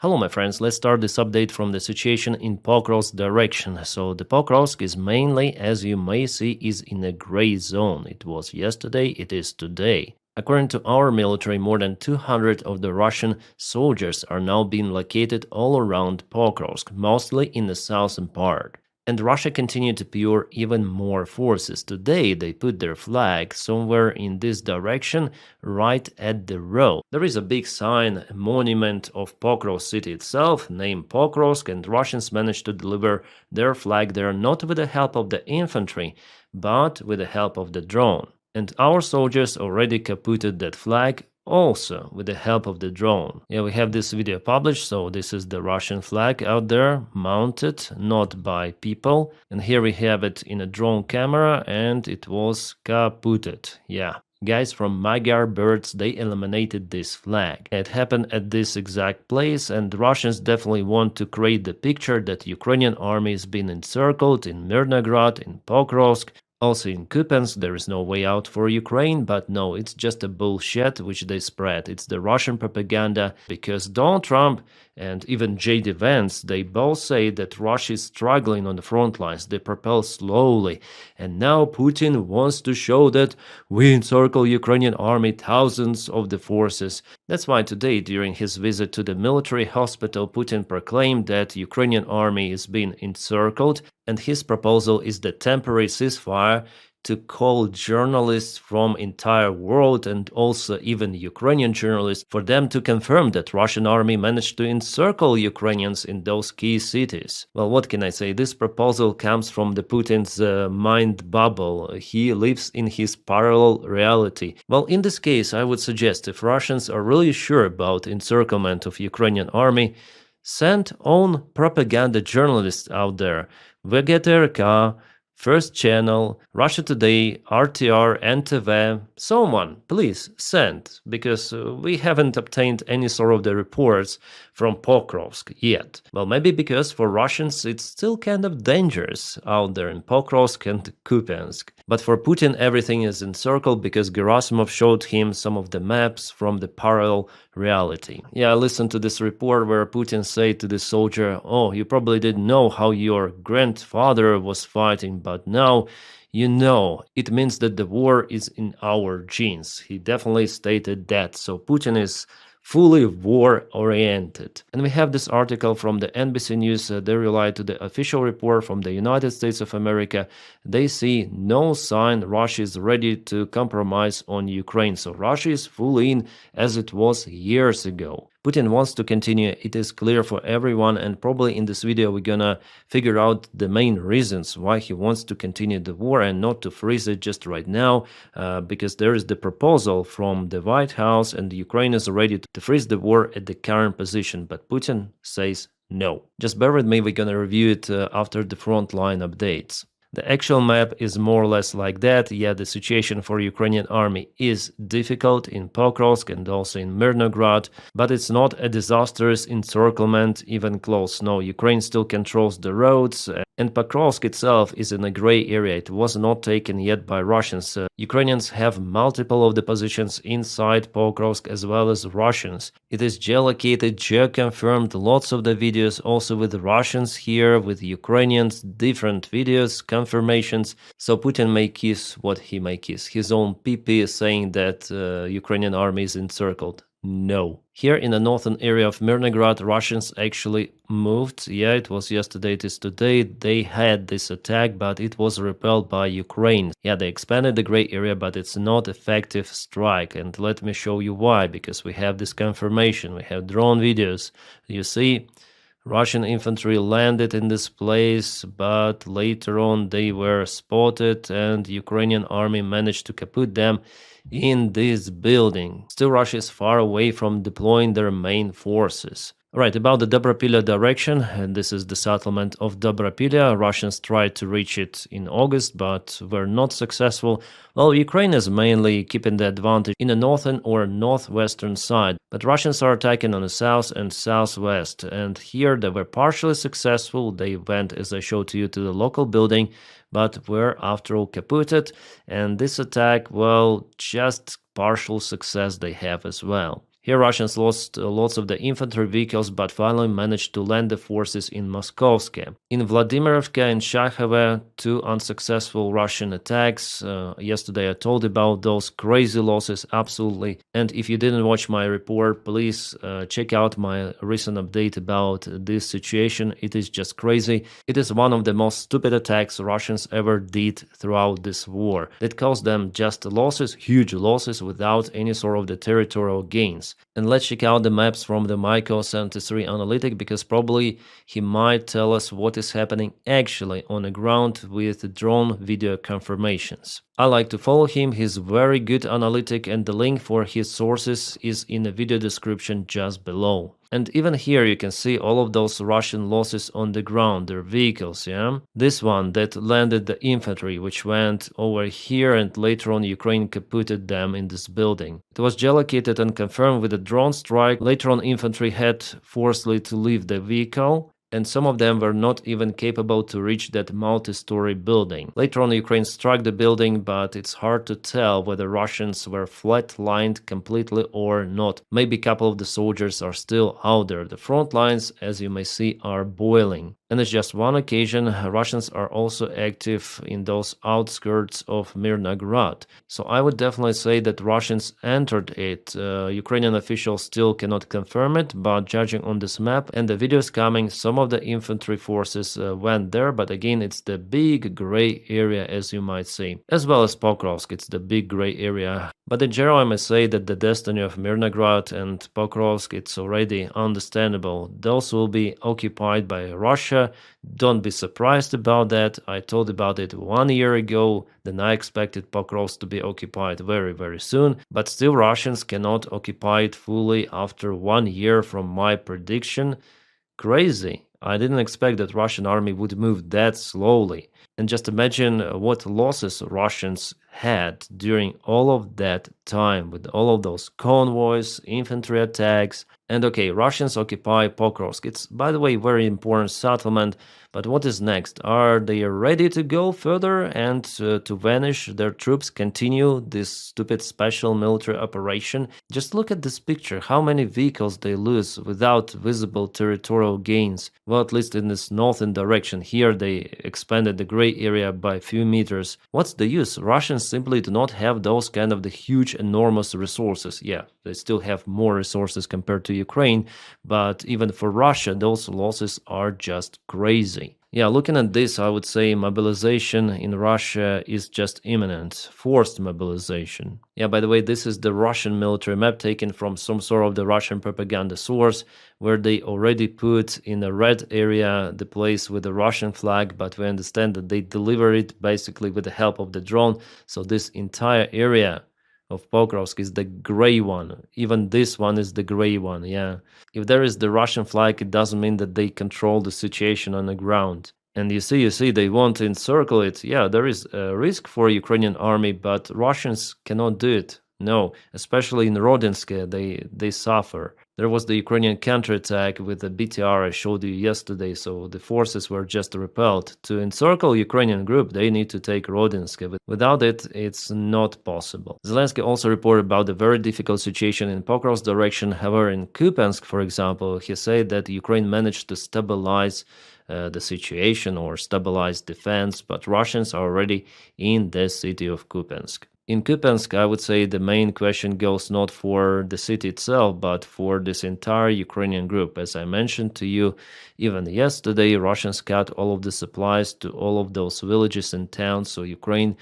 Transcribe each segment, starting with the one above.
Hello my friends, let's start this update from the situation in Pokrovsk direction. So the Pokrovsk is mainly, as you may see, is in a gray zone. It was yesterday, it is today. According to our military, more than 200 of the Russian soldiers are now being located all around Pokrovsk, mostly in the southern part. And Russia continued to pour even more forces. Today they put their flag somewhere in this direction, right at the road. There is a big sign, a monument of Pokrovsk city itself, named Pokrovsk, and Russians managed to deliver their flag there not with the help of the infantry, but with the help of the drone. And our soldiers already kaputted that flag also with the help of the drone. Yeah, we have this video published, so this is the Russian flag out there, mounted, not by people. And here we have it in a drone camera, and it was kaputted. Yeah. Guys from Magyar Birds, they eliminated this flag. It happened at this exact place, and the Russians definitely want to create the picture that Ukrainian army has been encircled in Mirnograd, in Pokrovsk. Also in Kupiansk there is no way out for Ukraine, but no, it's just a bullshit which they spread. It's the Russian propaganda, because Donald Trump and even J.D. Vance, they both say that Russia is struggling on the front lines, they propel slowly, and now Putin wants to show that we encircle Ukrainian army, thousands of the forces. That's why today, during his visit to the military hospital, Putin proclaimed that Ukrainian army is being encircled, and his proposal is the temporary ceasefire to call journalists from entire world and also even Ukrainian journalists for them to confirm that Russian army managed to encircle Ukrainians in those key cities. Well, what can I say? This proposal comes from the Putin's mind bubble. He lives in his parallel reality. Well, in this case, I would suggest if Russians are really sure about encirclement of Ukrainian army, send own propaganda journalists out there. VGTRK, First Channel, Russia Today, RTR, NTV, someone, please send, because we haven't obtained any sort of the reports from Pokrovsk yet. Well, maybe because for Russians it's still kind of dangerous out there in Pokrovsk and Kupiansk. But for Putin everything is encircled because Gerasimov showed him some of the maps from the parallel reality. Yeah, I listened to this report where Putin said to the soldier, "Oh, you probably didn't know how your grandfather was fighting, but now you know. It means that the war is in our genes." He definitely stated that. So Putin is fully war-oriented. And we have this article from the NBC News. They rely to the official report from the United States of America. They see no sign Russia is ready to compromise on Ukraine. So Russia is full in as it was years ago. Putin wants to continue, it is clear for everyone, and probably in this video we're gonna figure out the main reasons why he wants to continue the war and not to freeze it just right now, because there is the proposal from the White House and Ukraine is ready to freeze the war at the current position, but Putin says no. Just bear with me, we're gonna review it after the frontline updates. The actual map is more or less like that. Yeah, the situation for Ukrainian army is difficult in Pokrovsk and also in Mirnograd, but it's not a disastrous encirclement even close. No, Ukraine still controls the roads, and Pokrovsk itself is in a gray area. It was not taken yet by Russians. Ukrainians have multiple of the positions inside Pokrovsk as well as Russians. It is geolocated, geo-confirmed, lots of the videos also with Russians here, with Ukrainians, different videos, confirmations. So Putin may kiss what he may kiss. His own PP is saying that Ukrainian army is encircled. No. Here in the northern area of Mirnograd, Russians actually moved. Yeah, it was yesterday, it is today. They had this attack, but it was repelled by Ukraine. Yeah, they expanded the gray area, but it's not effective strike. And let me show you why, because we have this confirmation. We have drone videos. You see, Russian infantry landed in this place, but later on they were spotted and Ukrainian army managed to kaput them in this building. Still, Russia is far away from deploying their main forces. Right, about the Dobrapilya direction, and this is the settlement of Dobrapilya. Russians tried to reach it in August, but were not successful. Well, Ukraine is mainly keeping the advantage in the northern or northwestern side, but Russians are attacking on the south and southwest, and here they were partially successful. They went, as I showed to you, to the local building, but were after all kaputted, and this attack, well, just partial success they have as well. Here Russians lost lots of the infantry vehicles but finally managed to land the forces in Moskovsk. In Vladimirovka and Shakhove, two unsuccessful Russian attacks. Yesterday I told about those crazy losses, absolutely. And if you didn't watch my report, please check out my recent update about this situation. It is just crazy. It is one of the most stupid attacks Russians ever did throughout this war. That caused them just losses, huge losses, without any sort of the territorial gains. And let's check out the maps from the Michael 73 analytic, because probably he might tell us what is happening actually on the ground with drone video confirmations. I like to follow him, he's very good analytic, and the link for his sources is in the video description just below. And even here you can see all of those Russian losses on the ground, their vehicles, yeah? This one that landed the infantry, which went over here, and later on Ukraine kaputted them in this building. It was geolocated and confirmed with a drone strike. Later on infantry had forcibly to leave the vehicle, and some of them were not even capable to reach that multi-story building. Later on Ukraine struck the building, but it's hard to tell whether Russians were flat-lined completely or not. Maybe a couple of the soldiers are still out there. The front lines, as you may see, are boiling. And it's just one occasion. Russians are also active in those outskirts of Mirnograd. So I would definitely say that Russians entered it. Ukrainian officials still cannot confirm it, but judging on this map and the videos coming, some of the infantry forces went there, but again it's the big gray area, as you might see. As well as Pokrovsk, it's the big gray area. But in general I must say that the destiny of Mirnograd and Pokrovsk, it's already understandable. Those will be occupied by Russia. Don't be surprised about that. I told about it 1 year ago. Then I expected Pokrovsk to be occupied very, very soon. But still Russians cannot occupy it fully after 1 year from my prediction. Crazy. I didn't expect that Russian army would move that slowly. And just imagine what losses Russians had during all of that time with all of those convoys, infantry attacks. And okay, Russians occupy Pokrovsk. It's, by the way, very important settlement. But what is next? Are they ready to go further and to vanish? Their troops continue this stupid special military operation? Just look at this picture. How many vehicles they lose without visible territorial gains? Well, at least in this northern direction. Here they expanded the gray area by a few meters. What's the use? Russians simply do not have those kind of the huge, enormous resources. Yeah, they still have more resources compared to Ukraine, but even for Russia, those losses are just crazy. Yeah, looking at this, I would say mobilization in Russia is just imminent, forced mobilization. Yeah, by the way, this is the Russian military map taken from some sort of the Russian propaganda source, where they already put in a red area the place with the Russian flag, but we understand that they deliver it basically with the help of the drone. So this entire area of Pokrovsk is the gray one. Even this one is the gray one, yeah. If there is the Russian flag, it doesn't mean that they control the situation on the ground. And you see, they want to encircle it. Yeah, there is a risk for Ukrainian army, but Russians cannot do it. No, especially in Rodinsk, they suffer. There was the Ukrainian counterattack with the BTR I showed you yesterday, so the forces were just repelled. To encircle Ukrainian group, they need to take Rodinsk, but without it, it's not possible. Zelensky also reported about the very difficult situation in Pokrovsk direction. However, in Kupiansk, for example, he said that Ukraine managed to stabilize the situation or stabilize defense, but Russians are already in the city of Kupiansk. In Kupiansk, I would say the main question goes not for the city itself, but for this entire Ukrainian group. As I mentioned to you, even yesterday, Russians cut all of the supplies to all of those villages and towns, so Ukraine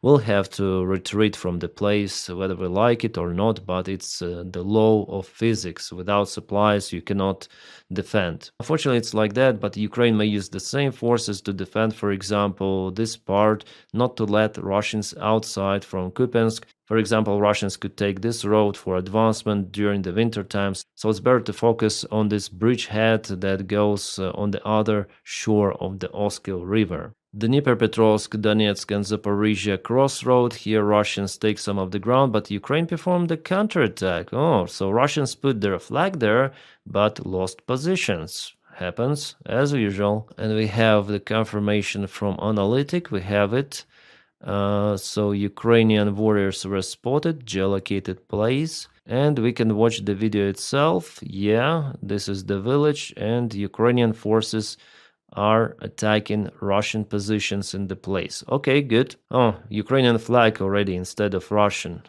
will have to retreat from the place, whether we like it or not, but it's the law of physics. Without supplies, you cannot defend. Unfortunately, it's like that, but Ukraine may use the same forces to defend, for example, this part, not to let Russians outside from Kupiansk. For example, Russians could take this road for advancement during the winter times, so it's better to focus on this bridgehead that goes on the other shore of the Oskil River. Dnipropetrovsk, Donetsk and Zaporizhia crossroad. Here Russians take some of the ground, but Ukraine performed a counterattack. Oh, so Russians put their flag there, but lost positions. Happens as usual. And we have the confirmation from Analytic. We have it. So Ukrainian warriors were spotted, geolocated place. and we can watch the video itself. Yeah, this is the village, and Ukrainian forces are attacking Russian positions in the place. Okay, good. Oh, Ukrainian flag already instead of Russian.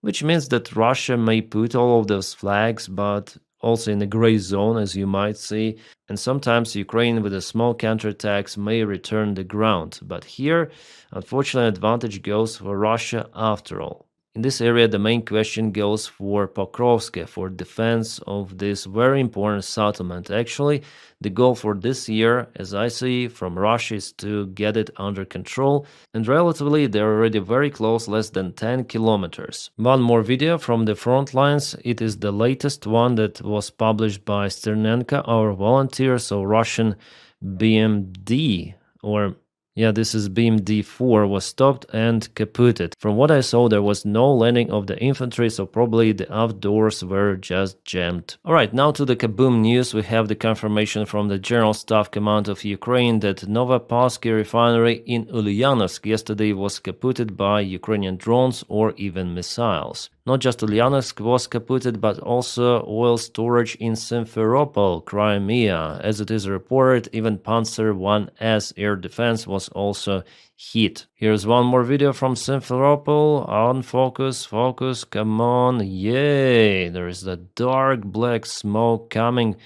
Which means that Russia may put all of those flags, but also in a gray zone, as you might see. And sometimes Ukraine, with a small counterattacks, may return the ground. But here, unfortunately, advantage goes for Russia after all. In this area, the main question goes for Pokrovsk, for defense of this very important settlement. Actually, the goal for this year, as I see from Russia, is to get it under control, and relatively they're already very close, less than 10 kilometers. One more video from the front lines. It is the latest one that was published by Sternenko, our volunteer, so Russian BMD, or yeah, this is Beam D4 was stopped and kaputted. From what I saw, there was no landing of the infantry, so probably the outdoors were just jammed. Alright, now to the kaboom news. We have the confirmation from the General Staff Command of Ukraine that Novopolsky refinery in Ulyanovsk yesterday was kaputted by Ukrainian drones or even missiles. Not just Ulyanovsk was kaputted, but also oil storage in Simferopol, Crimea. As it is reported, even Panzer 1S air defense was also hit. Here's one more video from Simferopol. On focus, focus, come on. Yay! There is the dark black smoke coming.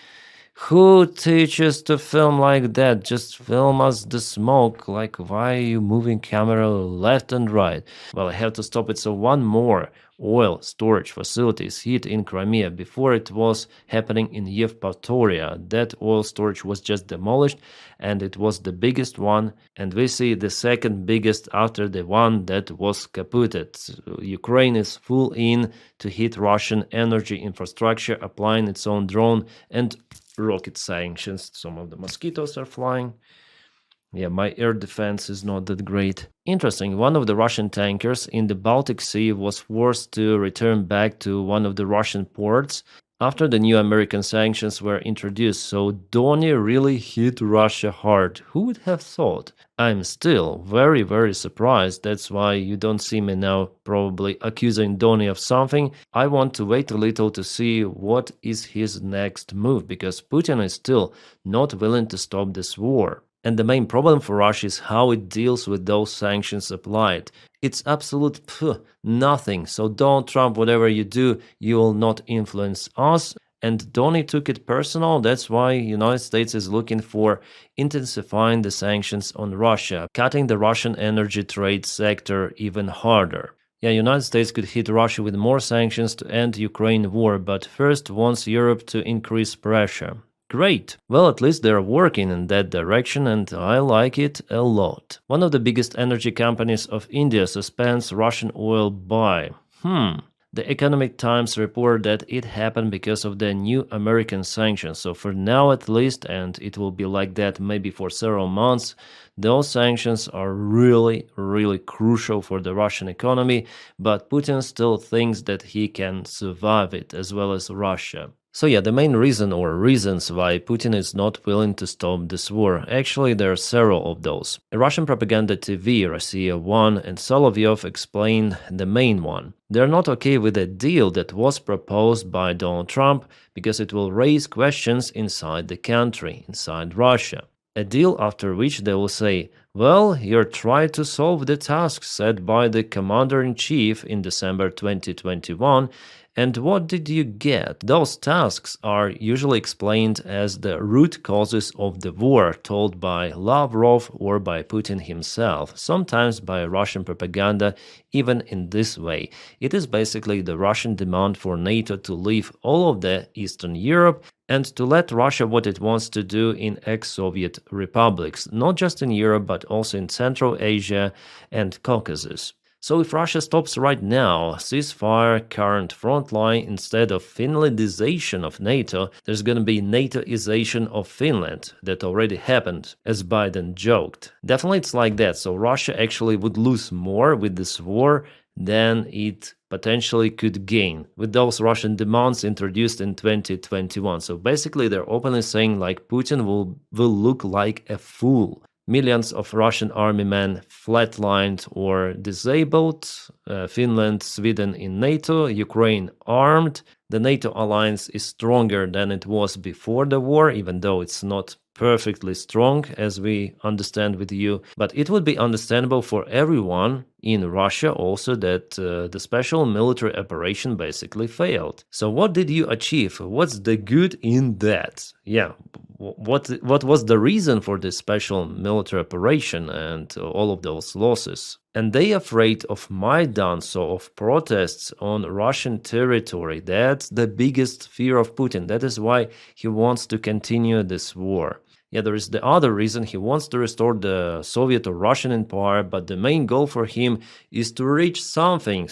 Who teaches to film like that? Just film us the smoke. Like, why are you moving camera left and right? Well, I have to stop it. So one more oil storage facility is hit in Crimea. Before it was happening in Yevpatoria. That oil storage was just demolished, and it was the biggest one. And we see the second biggest after the one that was kaputted. So Ukraine is full in to hit Russian energy infrastructure, applying its own drone and rocket sanctions. Some of the mosquitoes are flying. Yeah, my air defense is not that great. Interesting, one of the Russian tankers in the Baltic Sea was forced to return back to one of the Russian ports after the new American sanctions were introduced. So Donny really hit Russia hard. Who would have thought? I'm still very, very surprised. That's why you don't see me now probably accusing Donny of something. I want to wait a little to see what is his next move, because Putin is still not willing to stop this war. And the main problem for Russia is how it deals with those sanctions applied. It's absolute nothing. So don't Trump, whatever you do, you will not influence us. And Donny took it personal. That's why United States is looking for intensifying the sanctions on Russia, cutting the Russian energy trade sector even harder. Yeah, United States could hit Russia with more sanctions to end Ukraine war, but first wants Europe to increase pressure. Great. Well, at least they're working in that direction, and I like it a lot. One of the biggest energy companies of India suspends Russian oil buy. The Economic Times report that it happened because of the new American sanctions. So for now at least, and it will be like that maybe for several months, those sanctions are really, really crucial for the Russian economy, but Putin still thinks that he can survive it, as well as Russia. So yeah, the main reason or reasons why Putin is not willing to stop this war, actually there are several of those. A Russian propaganda TV, Russia 1 and Solovyov explained the main one. They're not okay with a deal that was proposed by Donald Trump because it will raise questions inside the country, inside Russia. A deal after which they will say, well, you're trying to solve the tasks set by the commander-in-chief in December 2021, and what did you get? Those tasks are usually explained as the root causes of the war, told by Lavrov or by Putin himself, sometimes by Russian propaganda, even in this way. It is basically the Russian demand for NATO to leave all of the Eastern Europe and to let Russia what it wants to do in ex-Soviet republics, not just in Europe but also in Central Asia and Caucasus. So if Russia stops right now, ceasefire, current front line, instead of Finlandization of NATO, there's gonna be NATOization of Finland. That already happened, as Biden joked. Definitely it's like that, so Russia actually would lose more with this war than it potentially could gain with those Russian demands introduced in 2021. So basically they're openly saying like Putin will look like a fool. Millions of Russian army men flatlined or disabled. Finland, Sweden in NATO, Ukraine armed. The NATO alliance is stronger than it was before the war, even though it's not perfectly strong, as we understand with you. But it would be understandable for everyone in Russia also that the special military operation basically failed. So what did you achieve? What's the good in that? Yeah, what was the reason for this special military operation and all of those losses? And they afraid of Maidan, so of protests on Russian territory. That's the biggest fear of Putin. That is why he wants to continue this war. Yeah, there is the other reason. He wants to restore the Soviet or Russian empire, but the main goal for him is to reach something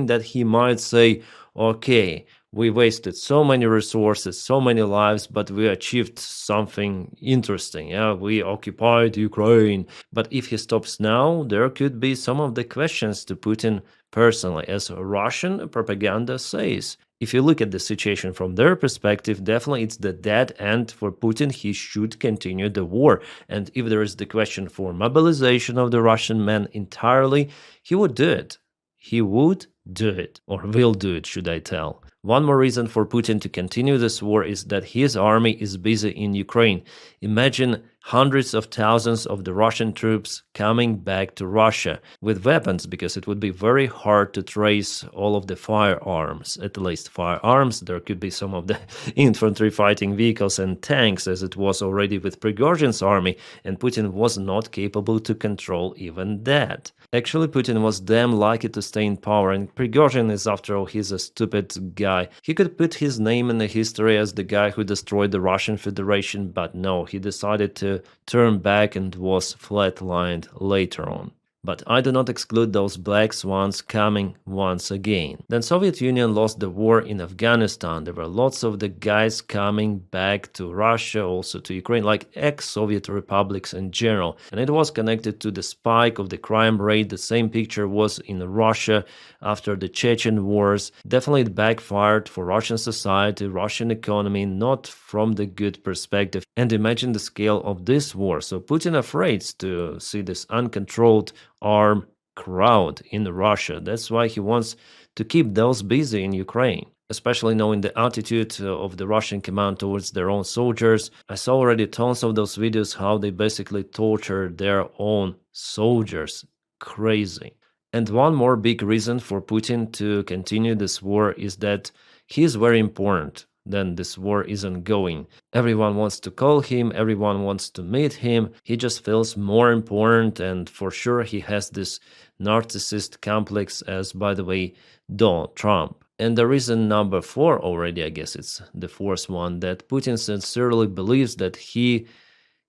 that he might say, okay, we wasted so many resources, so many lives, but we achieved something interesting. Yeah, we occupied Ukraine. But if he stops now, there could be some of the questions to Putin personally, as Russian propaganda says. If you look at the situation from their perspective, definitely it's the dead end for Putin. He should continue the war. And if there is the question for mobilization of the Russian men entirely, he would do it. He would do it, or will do it, should I tell. One more reason for Putin to continue this war is that his army is busy in Ukraine. Imagine hundreds of thousands of the Russian troops coming back to Russia with weapons, because it would be very hard to trace all of the firearms, at least firearms. There could be some of the infantry fighting vehicles and tanks, as it was already with Prigozhin's army, and Putin was not capable to control even that. Actually, Putin was damn lucky to stay in power, and Prigozhin is, after all, he's a stupid guy. He could put his name in the history as the guy who destroyed the Russian Federation, but no, he decided to turn back and was flatlined later on. But I do not exclude those black swans coming once again. Then Soviet Union lost the war in Afghanistan. There were lots of the guys coming back to Russia, also to Ukraine, like ex-Soviet republics in general. And it was connected to the spike of the crime rate. The same picture was in Russia after the Chechen wars. Definitely it backfired for Russian society, Russian economy, not from the good perspective. And imagine the scale of this war. So Putin afraid to see this uncontrolled armed crowd in Russia. That's why he wants to keep those busy in Ukraine, especially knowing the attitude of the Russian command towards their own soldiers. I saw already tons of those videos how they basically torture their own soldiers. Crazy. And one more big reason for Putin to continue this war is that he is very important. Then this war isn't going. Everyone wants to call him, everyone wants to meet him. He just feels more important, and for sure he has this narcissist complex as, by the way, Donald Trump. And the reason number 4 already, I guess it's the fourth one, that Putin sincerely believes that he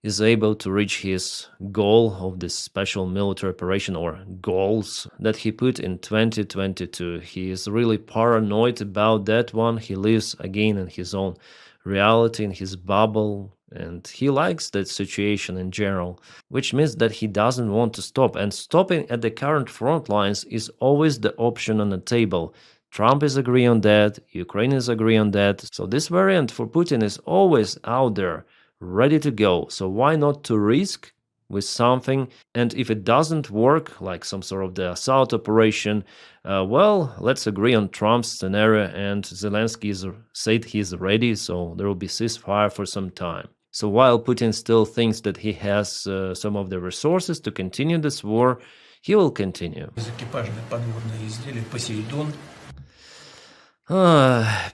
is able to reach his goal of this special military operation, or goals that he put in 2022. He is really paranoid about that one. He lives again in his own reality, in his bubble, and he likes that situation in general, which means that he doesn't want to stop. And stopping at the current front lines is always the option on the table. Trump is agreeing on that, Ukraine is agreeing on that. So this variant for Putin is always out there, ready to go. So why not to risk with something? And if it doesn't work, like some sort of the assault operation, well, let's agree on Trump's scenario, and Zelensky said he's ready, so there will be ceasefire for some time. So while Putin still thinks that he has some of the resources to continue this war, he will continue.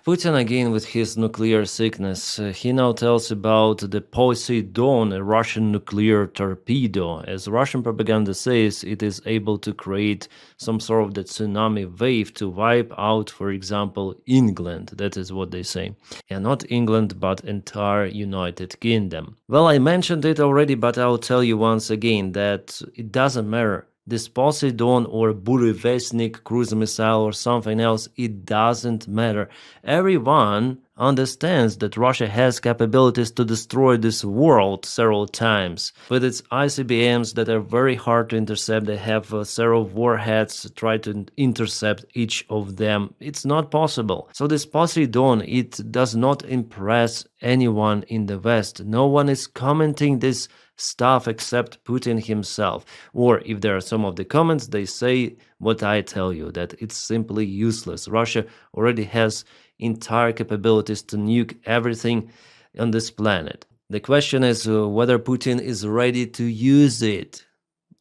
Putin again with his nuclear sickness. He now tells about the Poseidon, a Russian nuclear torpedo. As Russian propaganda says, it is able to create some sort of the tsunami wave to wipe out, for example, England. That is what they say. Yeah, not England, but entire United Kingdom. Well, I mentioned it already, but I'll tell you once again that it doesn't matter. This Poseidon or Burevestnik cruise missile or something else, it doesn't matter. Everyone understands that Russia has capabilities to destroy this world several times. With its ICBMs that are very hard to intercept, they have several warheads, try to intercept each of them. It's not possible. So this Poseidon, it does not impress anyone in the West. No one is commenting this stuff except Putin himself. Or if there are some of the comments, they say what I tell you, that it's simply useless. Russia already has entire capabilities to nuke everything on this planet. The question is whether Putin is ready to use it.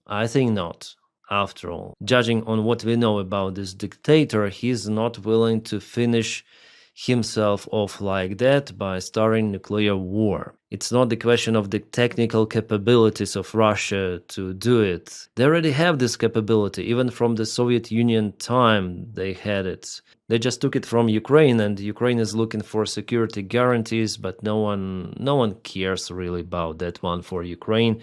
I think not. After all, judging on what we know about this dictator, he's not willing to finish himself off like that by starting nuclear war. It's not the question of the technical capabilities of Russia to do it. They already have this capability. Even from the Soviet Union time, they had it. They just took it from Ukraine, and Ukraine is looking for security guarantees, but no one cares really about that one for Ukraine,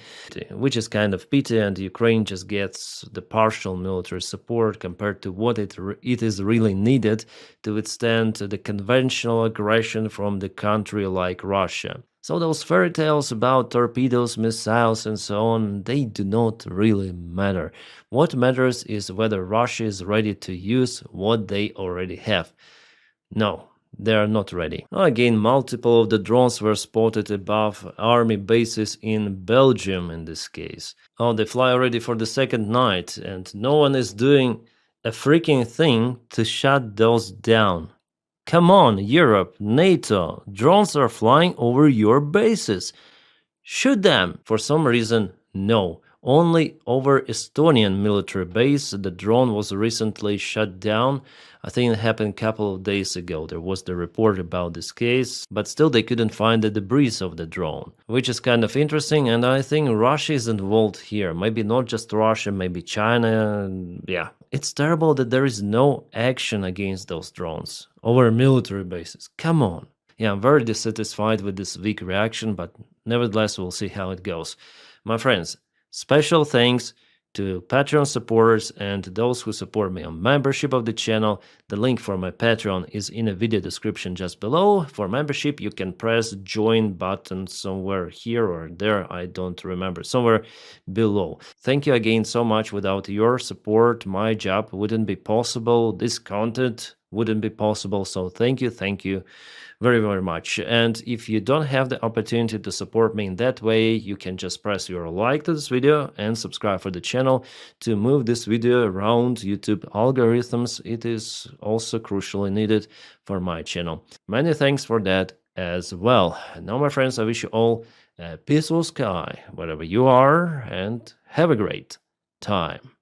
which is kind of pity, and Ukraine just gets the partial military support compared to what it is really needed to withstand the conventional aggression from the country like Russia. So those fairy tales about torpedoes, missiles, and so on, they do not really matter. What matters is whether Russia is ready to use what they already have. No, they are not ready. Again, multiple of the drones were spotted above army bases in Belgium in this case. Oh, they fly already for the second night, and no one is doing a freaking thing to shut those down. Come on, Europe, NATO, drones are flying over your bases. Shoot them! For some reason, no. Only over Estonian military base, the drone was recently shut down. I think it happened a couple of days ago. There was the report about this case, but still they couldn't find the debris of the drone, which is kind of interesting, and I think Russia is involved here. Maybe not just Russia, maybe China. Yeah, it's terrible that there is no action against those drones over military bases. Come on. Yeah, I'm very dissatisfied with this weak reaction, but nevertheless, we'll see how it goes. My friends, special thanks to Patreon supporters and those who support me on membership of the channel. The link for my Patreon is in the video description just below. For membership, you can press join button somewhere here or there, I don't remember, somewhere below. Thank you again so much. Without your support, my job wouldn't be possible. This content wouldn't be possible. So thank you very, very much. And if you don't have the opportunity to support me in that way, you can just press your like to this video and subscribe for the channel to move this video around YouTube algorithms. It is also crucially needed for my channel. Many thanks for that as well. Now, my friends, I wish you all a peaceful sky wherever you are, and have a great time.